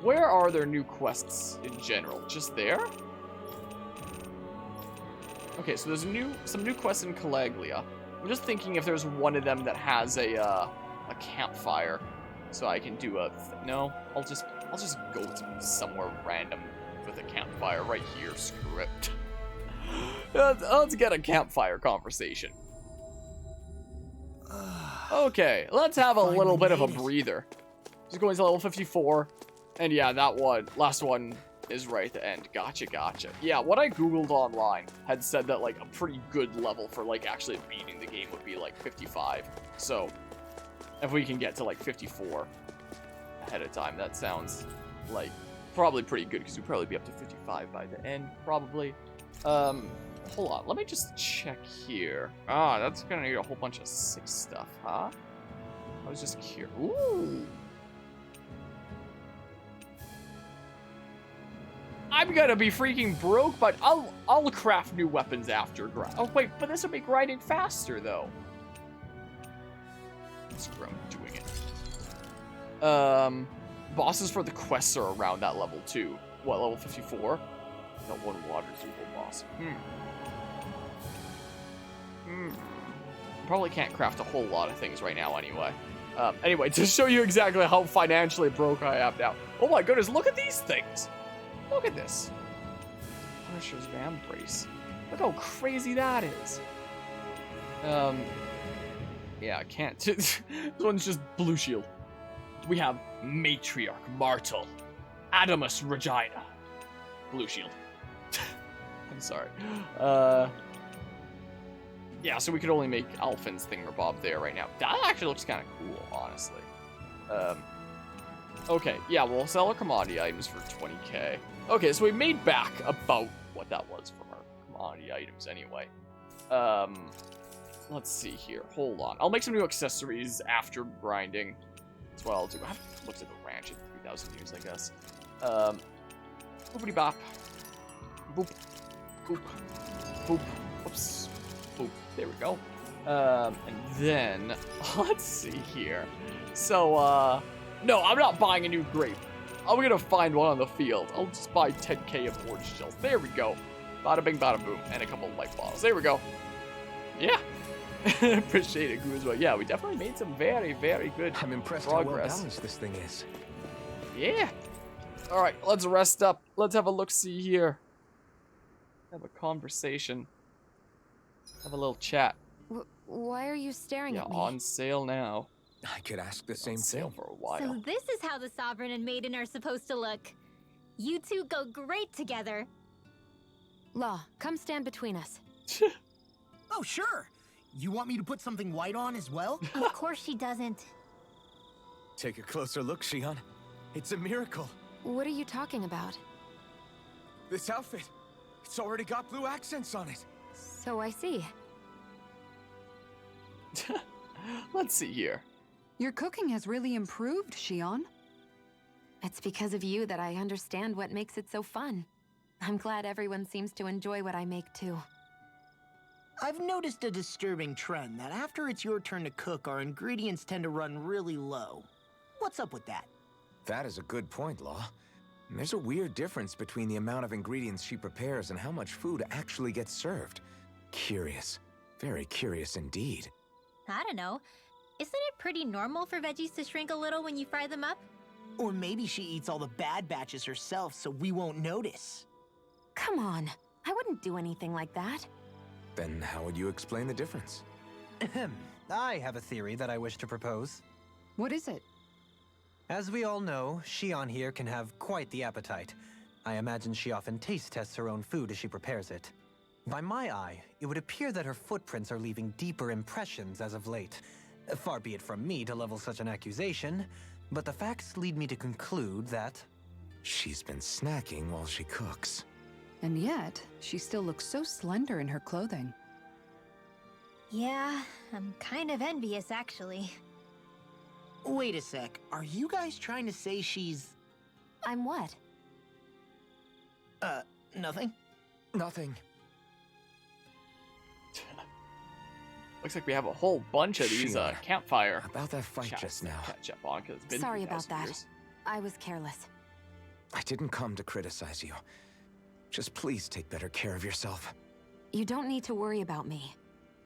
where are there new quests in general? Just there? Okay, so there's some new quests in Calaglia. I'm just thinking if there's one of them that has a campfire, so I can do no. I'll just go to somewhere random with a campfire right here. Screw it. Let's get a campfire conversation. Okay, let's have a little bit of a breather. Just going to level 54, and yeah, that one, last one is right at the end. Gotcha. Yeah, what I googled online had said that like a pretty good level for like actually beating the game would be like 55. So if we can get to like 54 ahead of time, that sounds like probably pretty good because we'd probably be up to 55 by the end, probably. Hold on, let me just check here. Ah, that's gonna need a whole bunch of 6 stuff, huh? I was just curious. Ooh. I'm gonna be freaking broke, but I'll craft new weapons after grind. Oh wait, but this will make grinding faster though. Screw, I'm doing it. Bosses for the quests are around that level too. What, level 54? Got one water Zubo boss. Probably can't craft a whole lot of things right now anyway. Anyway, to show you exactly how financially broke I am now. Oh my goodness, look at these things. Look at this. Punisher's Vambrace. Look how crazy that is. Yeah, I can't. This one's just blue shield. We have Matriarch Martel. Adamus Regina. Blue shield. I'm sorry. Yeah, so we could only make Alphin's thingamabob there right now. That actually looks kind of cool, honestly. Okay, yeah, we'll sell our commodity items for 20k. Okay, so we made back about what that was from our commodity items anyway. Let's see here. Hold on. I'll make some new accessories after grinding. That's what I'll do. I have to look at the ranch in 3,000 years, I guess. Boopity bop. Boop. Boop. Boop. Oops. Boop. There we go. And then, let's see here. So, no, I'm not buying a new grape. I'm gonna find one on the field. I'll just buy 10k of orange shells. There we go. Bada bing, bada boom. And a couple of light bottles. There we go. Yeah. Appreciate it, Guzma. Yeah, we definitely made some very, very good I'm impressed progress. how well balanced this thing is. Yeah. All right, let's rest up. Let's have a look-see here. Have a conversation. Have a little chat. Why are you staring Yeah, at me? on sale now. I could ask the same On sale thing. for a while. So this is how the Sovereign and Maiden are supposed to look. You two go great together. Law, come stand between us. Oh, sure. You want me to put something white on as well? Of course she doesn't. Take a closer look, Shion. It's a miracle. What are you talking about? This outfit, it's already got blue accents on it. So I see. Let's see here. Your cooking has really improved, Shion. It's because of you that I understand what makes it so fun. I'm glad everyone seems to enjoy what I make too. I've noticed a disturbing trend that after it's your turn to cook, our ingredients tend to run really low. What's up with that? That is a good point, Law. There's a weird difference between the amount of ingredients she prepares and how much food actually gets served. Curious. Very curious indeed. I don't know. Isn't it pretty normal for veggies to shrink a little when you fry them up? Or maybe she eats all the bad batches herself so we won't notice. Come on, I wouldn't do anything like that. Then how would you explain the difference? Ahem. I have a theory that I wish to propose. What is it? As we all know, Shion here can have quite the appetite. I imagine she often taste tests her own food as she prepares it. By my eye, it would appear that her footprints are leaving deeper impressions as of late. Far be it from me to level such an accusation, but the facts lead me to conclude that... She's been snacking while she cooks. And yet, she still looks so slender in her clothing. Yeah, I'm kind of envious actually. Wait a sec, are you guys trying to say she's... I'm what? Nothing? Nothing. Looks like we have a whole bunch of these Sure. Campfire About that fight chats just to now. catch up on, 'cause it's been Sorry about 3,000 that. years. I was careless. I didn't come to criticize you. Just please take better care of yourself. You don't need to worry about me.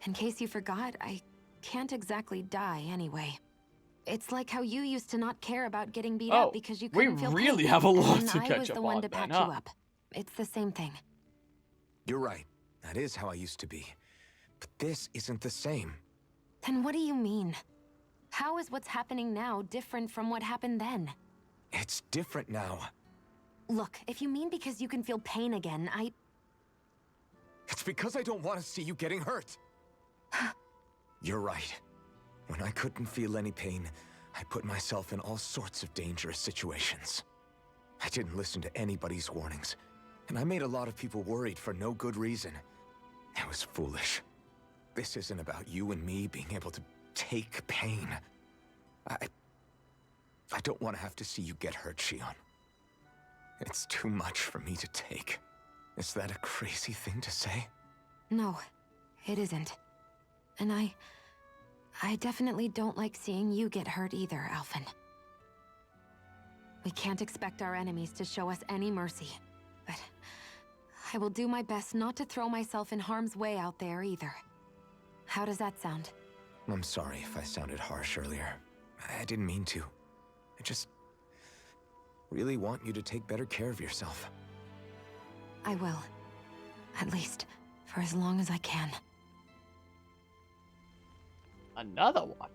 In case you forgot, I can't exactly die anyway. It's like how you used to not care about getting beat up because you couldn't feel we really pain, have a and lot then to I catch was up the one on to then, patch huh? you up. It's the same thing. You're right. That is how I used to be. But this isn't the same. Then what do you mean? How is what's happening now different from what happened then? It's different now. Look, if you mean because you can feel pain again, It's because I don't want to see you getting hurt. You're right. When I couldn't feel any pain, I put myself in all sorts of dangerous situations. I didn't listen to anybody's warnings, and I made a lot of people worried for no good reason. It was foolish. This isn't about you and me being able to take pain. I don't want to have to see you get hurt, Shion. It's too much for me to take. Is that a crazy thing to say? no, it isn't. And I definitely don't like seeing you get hurt either, Alphen. We can't expect our enemies to show us any mercy, but I will do my best not to throw myself in harm's way out there either. How does that sound? I'm sorry if I sounded harsh earlier. I didn't mean to. I just really want you to take better care of yourself. I will. At least, for as long as I can. Another one.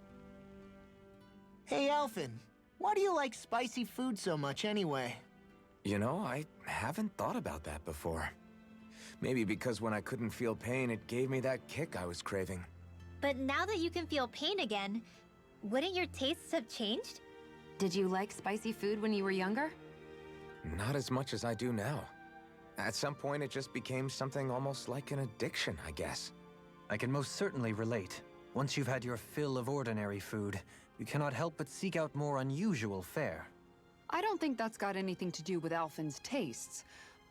Hey, Alphen, why do you like spicy food so much anyway? You know, I haven't thought about that before. Maybe because when I couldn't feel pain, it gave me that kick I was craving. But now that you can feel pain again, wouldn't your tastes have changed? Did you like spicy food when you were younger? Not as much as I do now. At some point, it just became something almost like an addiction, I guess. I can most certainly relate. Once you've had your fill of ordinary food, you cannot help but seek out more unusual fare. I don't think that's got anything to do with Alphen's tastes.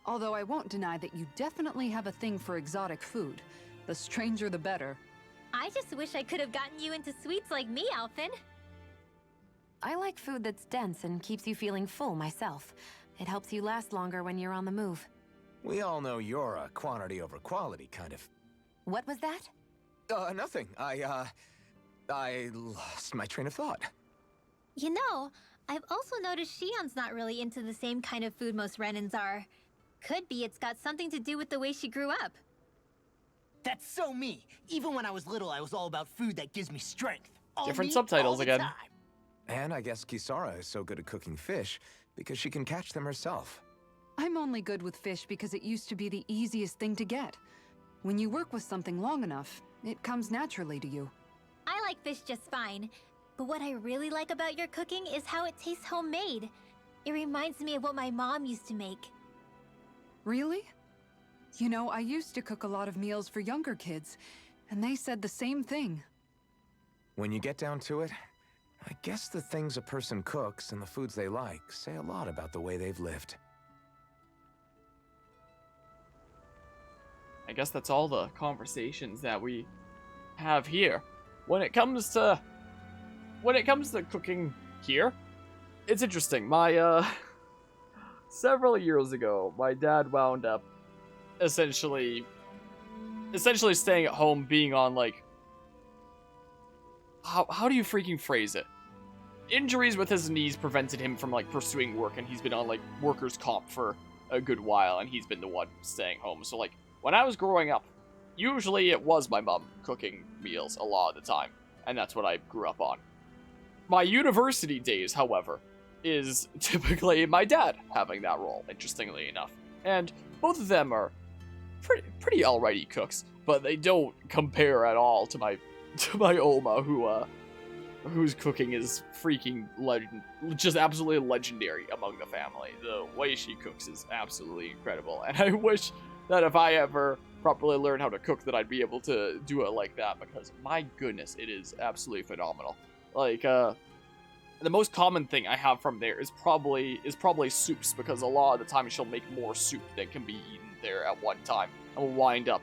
Although I won't deny that you definitely have a thing for exotic food. The stranger, the better. I just wish I could have gotten you into sweets like me, Alphen. I like food that's dense and keeps you feeling full myself. It helps you last longer when you're on the move. We all know you're a quantity over quality kind of... What was that? Nothing. I lost my train of thought. You know, I've also noticed Shion's not really into the same kind of food most Renans are. Could be it's got something to do with the way she grew up. That's so me. Even when I was little, I was all about food that gives me strength. All Different meat, subtitles all the again. time. And I guess Kisara is so good at cooking fish because she can catch them herself. I'm only good with fish because it used to be the easiest thing to get. When you work with something long enough, it comes naturally to you. I like fish just fine, but what I really like about your cooking is how it tastes homemade. It reminds me of what my mom used to make. Really? You know, I used to cook a lot of meals for younger kids, and they said the same thing. When you get down to it, I guess the things a person cooks and the foods they like say a lot about the way they've lived. I guess that's all the conversations that we have here. When it comes to cooking here, it's interesting. My several years ago, my dad wound up essentially staying at home, being on like how do you freaking phrase it? Injuries with his knees prevented him from like pursuing work, and he's been on like workers' comp for a good while, and he's been the one staying home. So like when I was growing up, usually it was my mom cooking meals a lot of the time, and that's what I grew up on. My university days, however, is typically my dad having that role, interestingly enough. And both of them are pretty alrighty cooks, but they don't compare at all to my Oma, whose cooking is freaking just absolutely legendary among the family. The way she cooks is absolutely incredible, and I wish that if I ever properly learn how to cook that I'd be able to do it like that, because my goodness, it is absolutely phenomenal. Like, the most common thing I have from there is probably soups, because a lot of the time she'll make more soup than can be eaten there at one time, and we'll wind up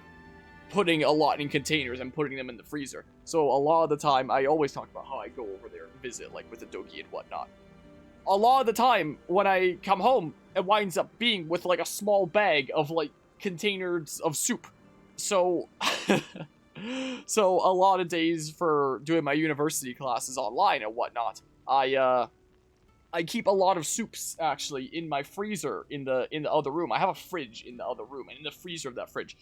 putting a lot in containers and putting them in the freezer. So a lot of the time, I always talk about how I go over there and visit, like with the Dogi and whatnot. a lot of the time when I come home, it winds up being with like a small bag of like containers of soup. So, so a lot of days for doing my university classes online and whatnot, I keep a lot of soups actually in my freezer in the other room. I have a fridge in the other room, and in the freezer of that fridge,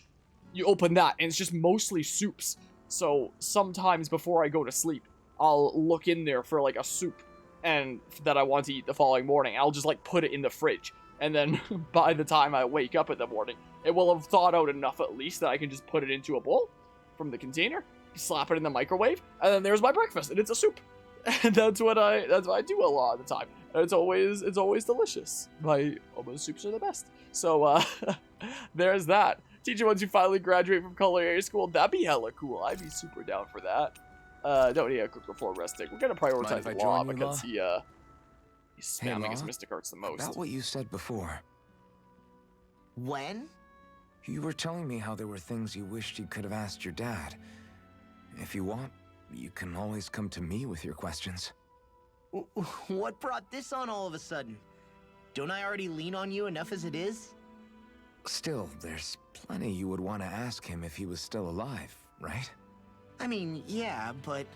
you open that and it's just mostly soups. So sometimes before I go to sleep, I'll look in there for like a soup and that I want to eat the following morning. I'll just like put it in the fridge, and then by the time I wake up in the morning, it will have thawed out enough at least that I can just put it into a bowl from the container, slap it in the microwave, and then there's my breakfast, and it's a soup. And that's what I do a lot of the time. And it's always delicious. My almost soups are the best. So there's that. Teacher, once you finally graduate from culinary school, that'd be hella cool. I'd be super down for that. Don't need a cook before resting. We're gonna prioritize Law because he's spamming his Mystic Arts the most. About what you said before. When? You were telling me how there were things you wished you could have asked your dad. If you want, you can always come to me with your questions. What brought this on all of a sudden? Don't I already lean on you enough as it is? Still, there's plenty you would want to ask him if he was still alive, right? I mean, yeah, but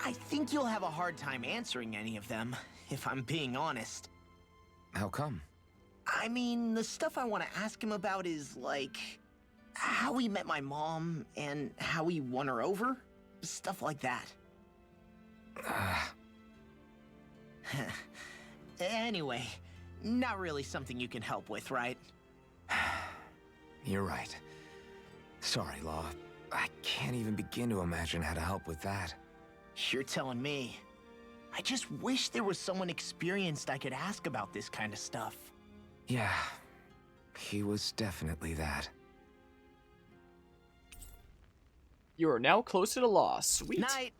I think you'll have a hard time answering any of them, if I'm being honest. How come? I mean, the stuff I want to ask him about is, like, how he met my mom and how he won her over. Stuff like that. Anyway, not really something you can help with, right? You're right. Sorry, Law. I can't even begin to imagine how to help with that. You're telling me. I just wish there was someone experienced I could ask about this kind of stuff. Yeah, he was definitely that. You are now close to the Law. Sweet. Night.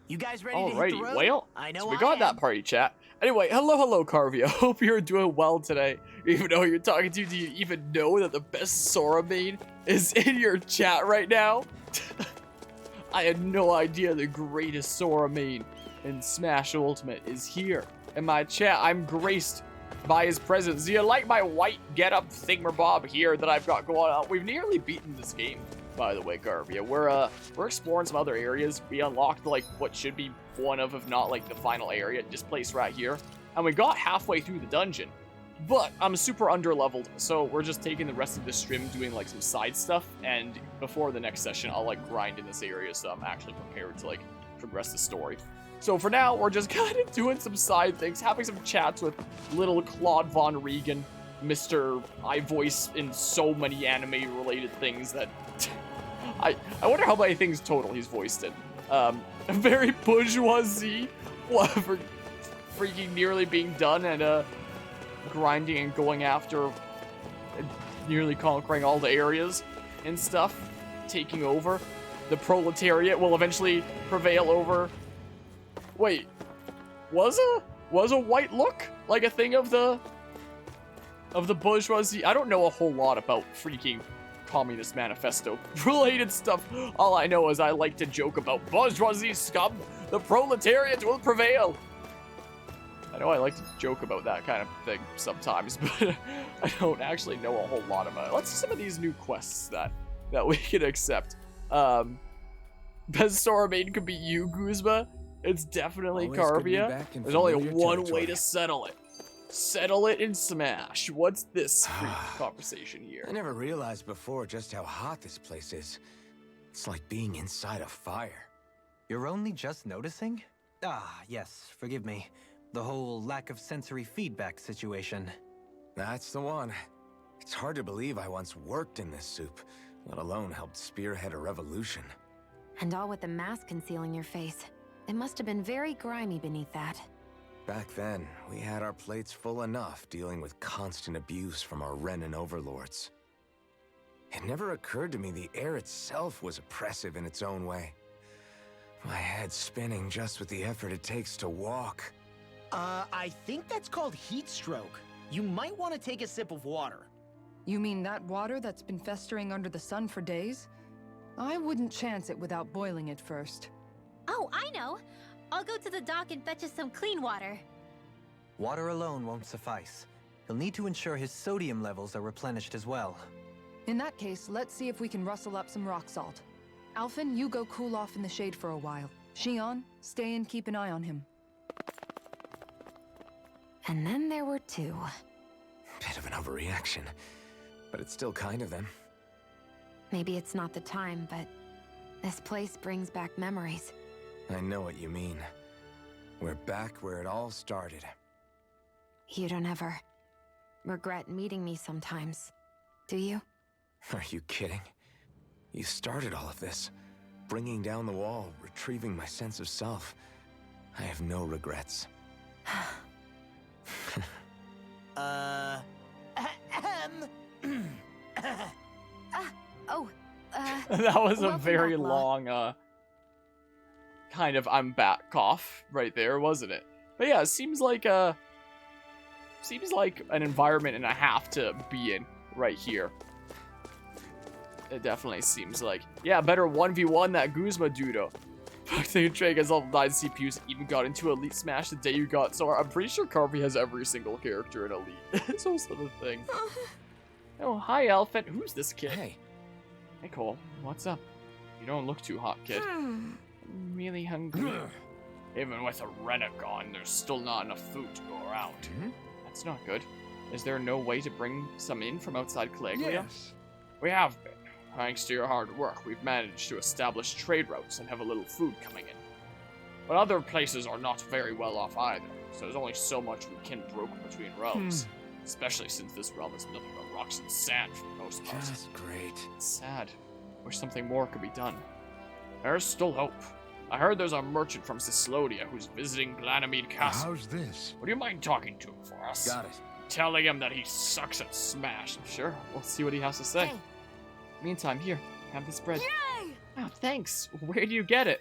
You guys ready to hit the road? Well, I know so we got that party chat. Anyway, hello, Carvia. Hope you're doing well today. Even though you're talking to, do you even know that the best Sora main is in your chat right now? I had no idea the greatest Sora main in Smash Ultimate is here in my chat. I'm graced by his presence. Do you like my white getup thingamabob here that I've got going on? We've nearly beaten this game, by the way, Carvia. We're exploring some other areas. We unlocked like what should be one of, if not like the final area, this place right here. And we got halfway through the dungeon, but I'm super underleveled, so we're just taking the rest of the stream doing like some side stuff, and before the next session, I'll like grind in this area so I'm actually prepared to like progress the story. So for now, we're just kind of doing some side things, having some chats with little Claude Von Regan, Mr. I voice in so many anime-related things that I wonder how many things total he's voiced in. Very bourgeoisie, for freaking nearly being done and grinding and going after, nearly conquering all the areas and stuff, taking over. The proletariat will eventually prevail over. Wait, was a white look like a thing of the bourgeoisie? I don't know a whole lot about freaking Communist Manifesto related stuff. All I know is I like to joke about bourgeoisie scum. The proletariat will prevail. I know I like to joke about that kind of thing sometimes, but I don't actually know a whole lot about it. Let's see some of these new quests that we can accept. Best Sora main could be you, Guzma. It's definitely Carvia. There's only one way to settle it. Settle it in Smash. What's this conversation here? I never realized before just how hot this place is. It's like being inside a fire. You're only just noticing? Ah, yes, forgive me. The whole lack of sensory feedback situation. That's the one. It's hard to believe I once worked in this soup, let alone helped spearhead a revolution. And all with the mask concealing your face. It must have been very grimy beneath that. Back then, we had our plates full enough dealing with constant abuse from our Renin overlords. It never occurred to me the air itself was oppressive in its own way. My head's spinning just with the effort it takes to walk. I think that's called heat stroke. You might want to take a sip of water. You mean that water that's been festering under the sun for days? I wouldn't chance it without boiling it first. Oh, I know. I'll go to the dock and fetch us some clean water. Water alone won't suffice. He'll need to ensure his sodium levels are replenished as well. In that case, let's see if we can rustle up some rock salt. Alphen, you go cool off in the shade for a while. Shion, stay and keep an eye on him. And then there were two. Bit of an overreaction, but it's still kind of them. Maybe it's not the time, but this place brings back memories. I know what you mean. We're back where it all started. You don't ever regret meeting me sometimes, do you? Are you kidding? You started all of this. Bringing down the wall, retrieving my sense of self. I have no regrets. That was a welcome very back, La. long, kind of I'm back cough right there, wasn't it? But yeah, it seems like an environment and a half to be in right here. It definitely seems like. Yeah, better 1v1 that Guzma dudo. Fuck, the Trey has all 9 CPUs, even got into Elite Smash the day you got. So I'm pretty sure Carvey has every single character in Elite. It's also the thing. Oh, hi, Elephant. Who's this kid? Hey. Hey, Cole. What's up? You don't look too hot, kid. I'm really hungry. Even with a Renegade, there's still not enough food to go around. That's not good. Is there no way to bring some in from outside Caligula? Yes. We have been. Thanks to your hard work, we've managed to establish trade routes and have a little food coming in. But other places are not very well off either, so there's only so much we can broker between realms. Especially since this realm is nothing but rocks and sand for the most part. Just great. It's sad. Wish something more could be done. There's still hope. I heard there's a merchant from Cislodia who's visiting Glanamede Castle. How's this? Would you mind talking to him for us? Got it. Telling him that he sucks at Smash. Sure, we'll see what he has to say. Hey. Meantime, here, have this bread. Yay! Oh, thanks. Where do you get it?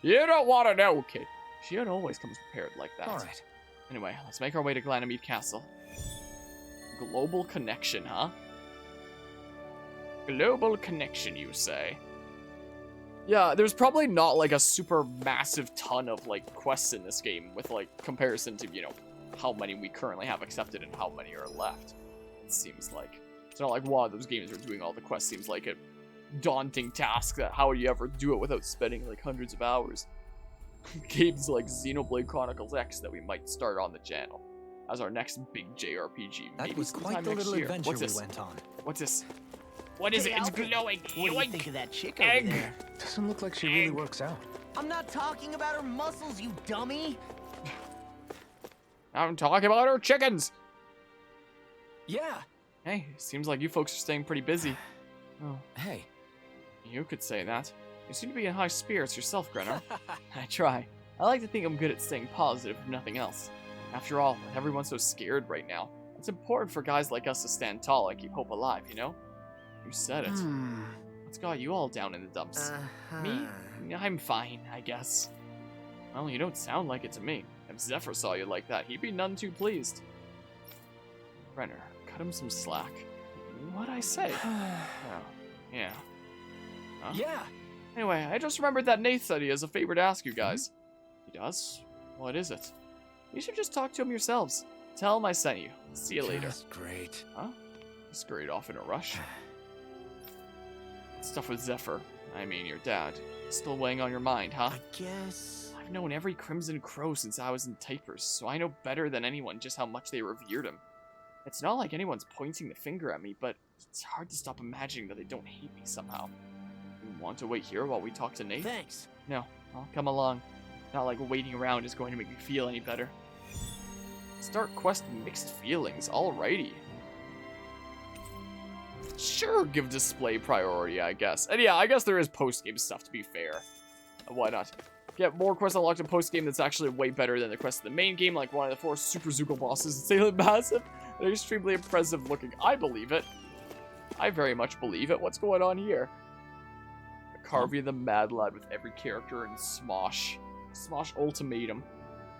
You don't want to know, kid. Shion always comes prepared like that. All right. Anyway, let's make our way to Glanamede Castle. Global connection, huh? Global connection, you say? Yeah, there's probably not like a super massive ton of like quests in this game with like comparison to, you know, how many we currently have accepted and how many are left. It seems like. It's not like one of those games where doing all the quests seems like a daunting task that how do you ever do it without spending like hundreds of hours. Games like Xenoblade Chronicles X that we might start on the channel as our next big JRPG. That Maybe was sometime quite the next little year. adventure What's we this? went on. What's this? What is Hey, it? It's Alfred, glowing. What do you Yoink. think of that chick Egg. over there? Doesn't look like she really works out. I'm not talking about her muscles, you dummy. I'm talking about our chickens. Yeah. Hey, seems like you folks are staying pretty busy. Oh, Hey. you could say that. You seem to be in high spirits yourself, Grenner. I try. I like to think I'm good at staying positive, if nothing else. After all, with everyone so scared right now, it's important for guys like us to stand tall and keep hope alive, you know? You said it. What's got you all down in the dumps? Me? I'm fine, I guess. Well, you don't sound like it to me. If Zephyr saw you like that, he'd be none too pleased. Renner, cut him some slack. What'd I say? Oh, yeah. Huh? Yeah. Anyway, I just remembered that Nath said he has a favor to ask you guys. He does? What is it? You should just talk to him yourselves. Tell him I sent you. See you later. Just great. Huh? He scurried off in a rush. Stuff with Zephyr. I mean, your dad. Still weighing on your mind, huh? I guess. I've known every Crimson Crow since I was in Typers, so I know better than anyone just how much they revered him. It's not like anyone's pointing the finger at me, but it's hard to stop imagining that they don't hate me somehow. You want to wait here while we talk to Nate? Thanks. No, I'll come along. Not like waiting around is going to make me feel any better. Start quest mixed feelings, alrighty. Sure, give display priority, I guess. And yeah, I guess there is post-game stuff, to be fair. Why not? Get more quests unlocked in post-game that's actually way better than the quests in the main game, like one of the 4 Super Zuko bosses in Salem Massive. They're extremely impressive looking. I believe it. I very much believe it. What's going on here? Carvey the Mad Lad with every character in Smosh. Smosh Ultimatum.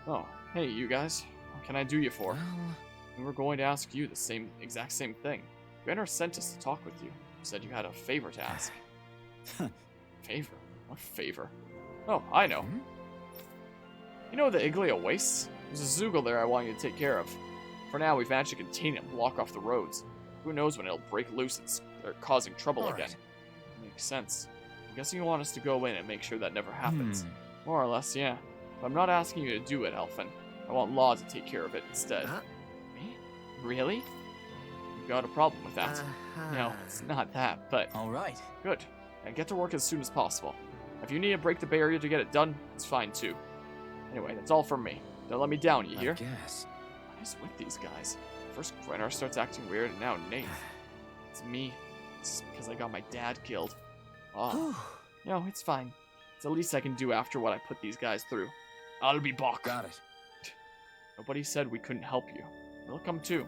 Oh, hey, you guys. What can I do you for? Well, We were going to ask you the exact same thing. Grenner sent us to talk with you. You said you had a favor to ask. Favor? What favor? Oh, I know. You know the Iglia wastes? There's a Zoogle there I want you to take care of. For now, we've managed to contain it and block off the roads. Who knows when it'll break loose and start causing trouble again. Makes sense. I'm guessing you want us to go in and make sure that never happens. More or less, yeah. But I'm not asking you to do it, Elfin. I want Law to take care of it instead. Me? Really? You got a problem with that? No, it's not that, but... Alright. Good. And get to work as soon as possible. If you need to break the barrier to get it done, it's fine too. Anyway, that's all from me. Don't let me down, you hear? I guess. What is with these guys? First Grennar starts acting weird, and now Nate. It's me. It's because I got my dad killed. Oh. No, it's fine. It's the least I can do after what I put these guys through. I'll be back. Got it. Nobody said we couldn't help you. We'll come too.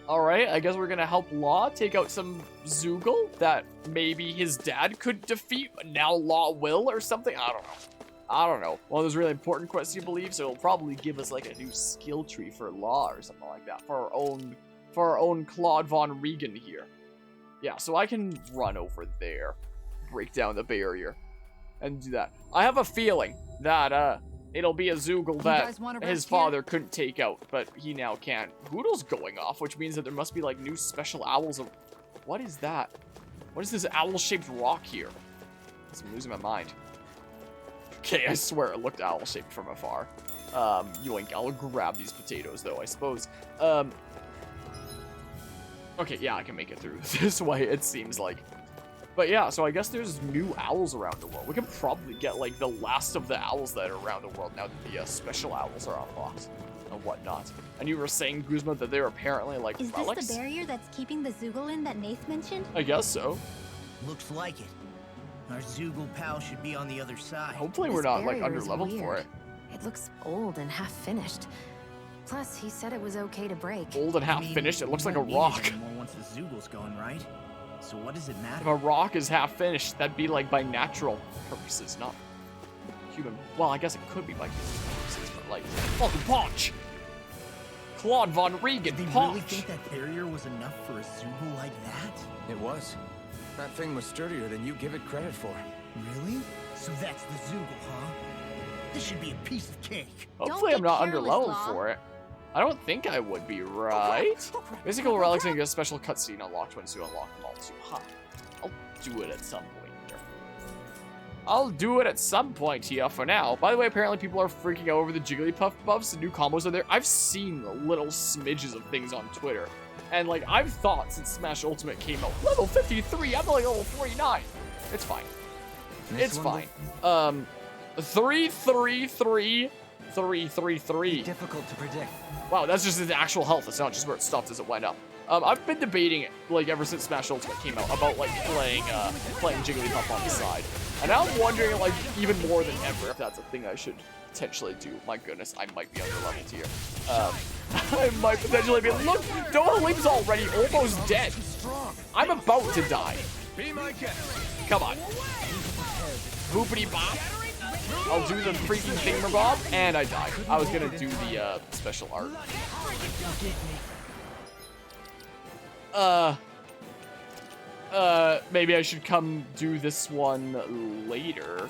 Alright, I guess we're gonna help Law take out some Zoogle that maybe his dad could defeat, but now Law will or something? I don't know. One of those really important quests, you believe, so it'll probably give us like a new skill tree for Law or something like that for our own Claude Von Regan here. Yeah, so I can run over there, break down the barrier, and do that. I have a feeling that it'll be a Zoogle that his father couldn't take out, but he now can. Hoodle's going off, which means that there must be like new special owls. What is that? What is this owl-shaped rock here? I'm losing my mind. Okay, I swear it looked owl-shaped from afar. Yoink, I'll grab these potatoes though, I suppose. Okay, yeah, I can make it through this way, it seems like. But yeah, so I guess there's new owls around the world. We can probably get, like, the last of the owls that are around the world now that the special owls are unlocked and whatnot. And you were saying, Guzma, that they're apparently, like, relics? Is this the barrier that's keeping the Zoogle in that Nath mentioned? I guess so. Looks like it. Our Zoogle pal should be on the other side. Hopefully we're not, like, under-leveled for it. It looks old and half-finished. Plus, he said it was okay to break. Old and half-finished? It looks like a rock. Once the Zoogle's gone, right? So what does it matter? If a rock is half-finished, that'd be, like, by natural purposes, not human. Well, I guess it could be by human purposes, but, like, fucking punch! Claude Von Regan, Did they punch! really think that barrier was enough for a Zoogle like that? It was. That thing was sturdier than you give it credit for. Really? So that's the Zoogle, huh? This should be a piece of cake. Hopefully I'm not get careless, underleveled Law. for it. I don't think I would be, right? Mystical relics and get a special cutscene unlocked once you unlock them all too. Huh. I'll do it at some point here. I'll do it at some point here for now. By the way, apparently people are freaking out over the Jigglypuff buffs. The new combos are there. I've seen little smidges of things on Twitter. And, like, I've thought since Smash Ultimate came out, level 53, I'm like level 49. It's fine. It's fine. 333. Difficult to predict. Wow, that's just his actual health. It's not just where it stopped as it went up. I've been debating, like, ever since Smash Ultimate came out about, like, playing Jigglypuff on the side. And now I'm wondering, like, even more than ever if that's a thing I should potentially do. My goodness, I might be underleveled here. I might potentially be. Look, Dohalim's already almost dead. I'm about to die. Be my guest. Come on. Boopity bop. I'll do the freaking thingamabob, and I die. I was gonna do the special art. Maybe I should come do this one later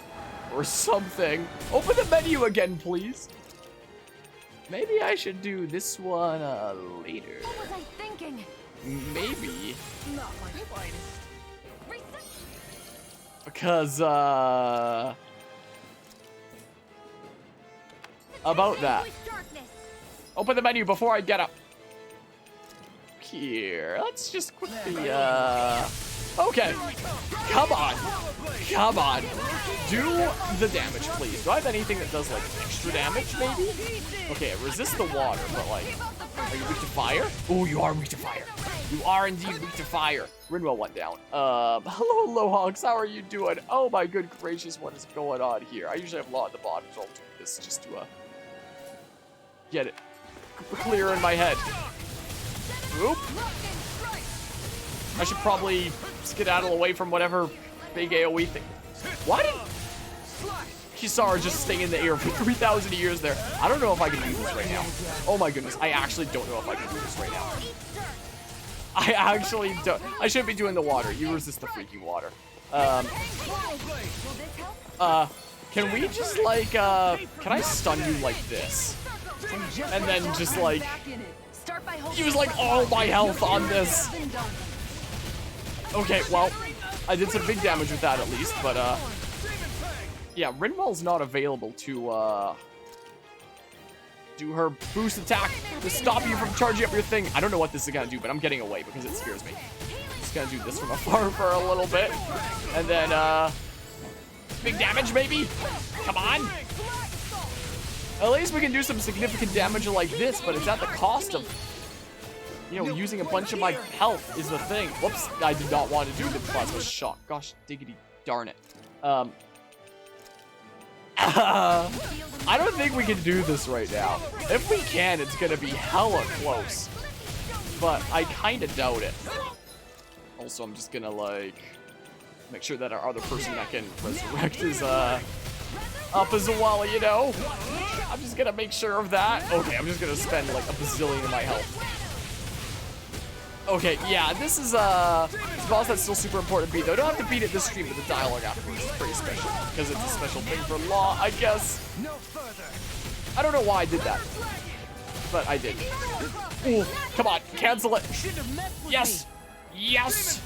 or something. Open the menu again, please. Maybe I should do this one later. What was I thinking? Maybe. Not my finest. Because, about that. Open the menu before I get up. Here, let's just quickly, okay. Come on. Come on. Do the damage, please. Do I have anything that does, like, extra damage, maybe? Okay, resist the water, but, like, are you weak to fire? Oh, you are weak to fire. You are indeed weak to fire. Rinwell went down. Hello, Lohogs. How are you doing? Oh, my good gracious, what is going on here? I usually have Law at the bottom, so I'll do this just to, get it clear in my head. Oop. I should probably skedaddle away from whatever big AoE thing. Why did Kisara just stay in the air for 3,000 years there? I don't know if I can do this right now. Oh my goodness, I actually don't know if I can do this right now. I actually don't. I shouldn't be doing the water. You resist the freaking water. Can we just like, can I stun you like this? And then just like, use like all my health on this. Okay, well, I did some big damage with that at least, but yeah, Rinwell's not available to do her boost attack to stop you from charging up your thing. I don't know what this is gonna do, but I'm getting away because it scares me. Just gonna do this from afar for a little bit, and then big damage maybe. Come on. At least we can do some significant damage like this, but it's at the cost of, you know, using a bunch of my health is the thing. Whoops, I did not want to do the plasma shock. Gosh, diggity darn it. I don't think we can do this right now. If we can, it's gonna be hella close. But I kinda doubt it. Also, I'm just gonna like make sure that our other person that can resurrect is up as well, you know? I'm just gonna make sure of that. Okay, I'm just gonna spend like a bazillion of my health. Okay, yeah, this is a boss that's still super important to beat, though. Don't have to beat it this stream, but the dialogue afterwards is pretty special because it's a special thing for Law, I guess. I don't know why I did that, but I did. Ooh, come on, cancel it. Yes, yes.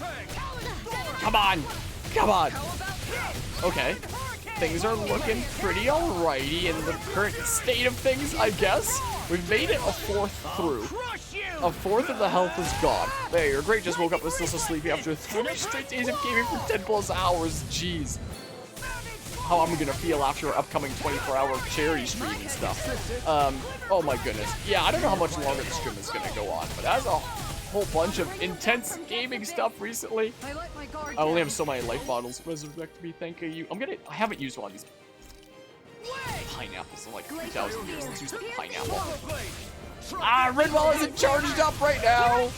Come on, come on. Okay, things are looking pretty alrighty in the current state of things, I guess. We've made it a fourth through. A fourth of the health is gone. There, you're great. Just woke up and still so sleepy after 3 straight days of gaming for 10+ hours. Jeez. How I'm gonna feel after our upcoming 24-hour charity stream and stuff. Oh my goodness. Yeah, I don't know how much longer the stream is gonna go on, but as a whole bunch of intense gaming stuff recently. I only have so many life bottles. Resurrect me, thank you. I haven't used one of these pineapples in like 3,000 years. Let's use the pineapple. Ah, Rinwell isn't charged up right now.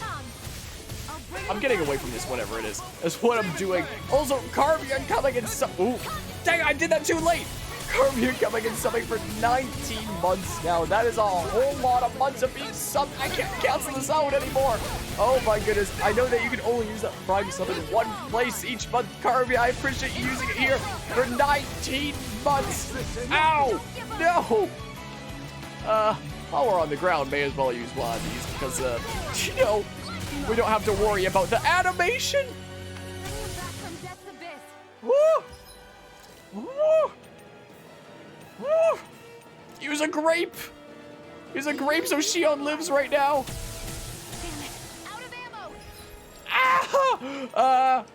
I'm getting away from this, whatever it is. That's what I'm doing. Also, Carvian coming in some. Ooh, dang! I did that too late. Carvian coming in subbing for 19 months now. That is a whole lot of months of being subbed. I can't cancel this out anymore. Oh my goodness! I know that you can only use that Prime sub in one place each month, Carvian. I appreciate you using it here for 19 months. Ow! No. While we're on the ground, may as well use one of these because, you know, we don't have to worry about the animation. Woo! Woo! Woo! Use a grape. Use a grape so Shion lives right now. Ah!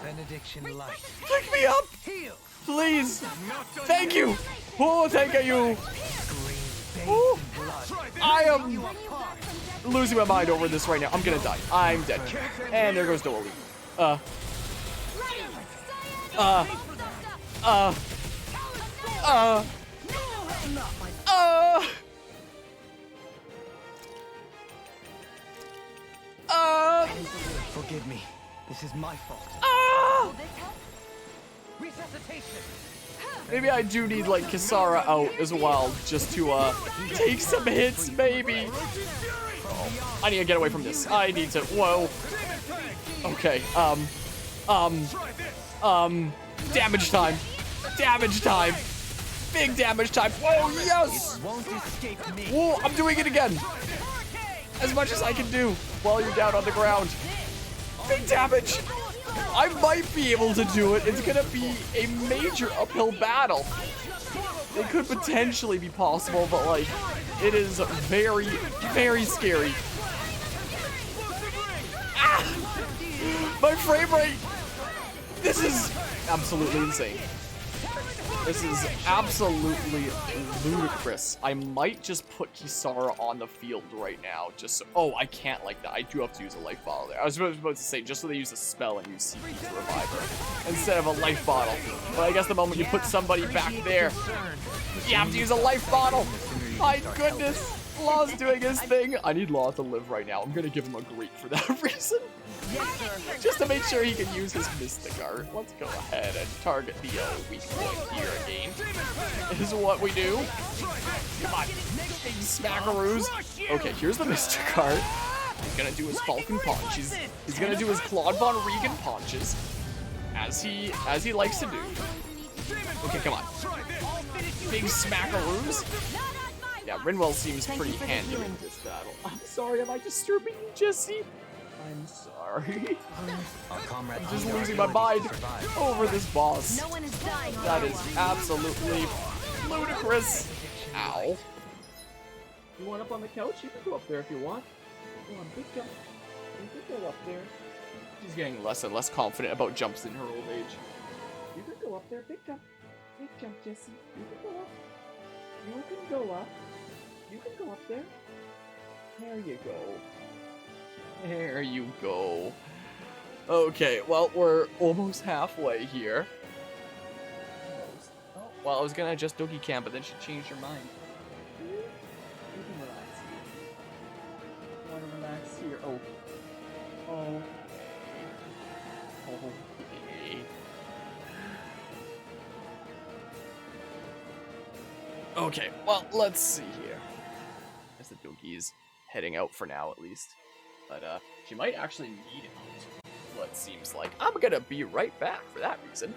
Benediction light. Pick me up! Please! Thank you! Oh, thank you! Oh, I am losing my mind over this right now. I'm gonna die. I'm dead. And there goes Noah Lee. Forgive me. This is my fault. Maybe I do need like Kisara out as well, just to take some hits, maybe. Oh, I need to get away from this. I need to. Whoa. Okay. Damage time. Damage time. Big damage time. Oh yes. Whoa, I'm doing it again. As much as I can do while you're down on the ground. Big damage. I might be able to do it. It's gonna be a major uphill battle. It could potentially be possible, but like, it is very, very scary. Ah! My frame rate. This is absolutely insane. This is absolutely ludicrous. I might just put Kisara on the field right now. Just so, oh, I can't like that. I do have to use a life bottle there. I was supposed to say, just so they use a spell and use CP to revive her instead of a life bottle. But I guess the moment you put somebody back there, you have to use a life bottle. My goodness. Law's doing his thing. I need Law to live right now. I'm gonna give him a great for that reason. Just to make sure he can use his Mystic Art. Let's go ahead and target the weak point here again. Is what we do. Come on, big smackaroos. Okay, here's the Mystic Art. He's gonna do his Falcon Punch. He's gonna do his Claude Von Regan punches, as he likes to do. Okay, come on. Big smackaroos. Yeah, Rinwell seems pretty handy in this battle. I'm sorry, am I disturbing you, Jesse? I'm sorry. I'm just losing my mind over this boss. No one is dying. That is absolutely ludicrous. Ow. You want up on the couch? You can go up there if you want. Go on, big jump. You can go up there. She's getting less and less confident about jumps in her old age. You can go up there, big jump. Big jump, Jesse. You can go up. You can go up. You can go up there. There you go. There you go. Okay, well, we're almost halfway here. Almost. Oh, well, I was gonna adjust Doki Cam, but then she changed her mind. You can relax here. You wanna relax here? Oh. Oh. Oh. Okay, well, let's see here. As the Doki's heading out for now, at least. But, she might actually need out, what seems like. I'm gonna be right back for that reason.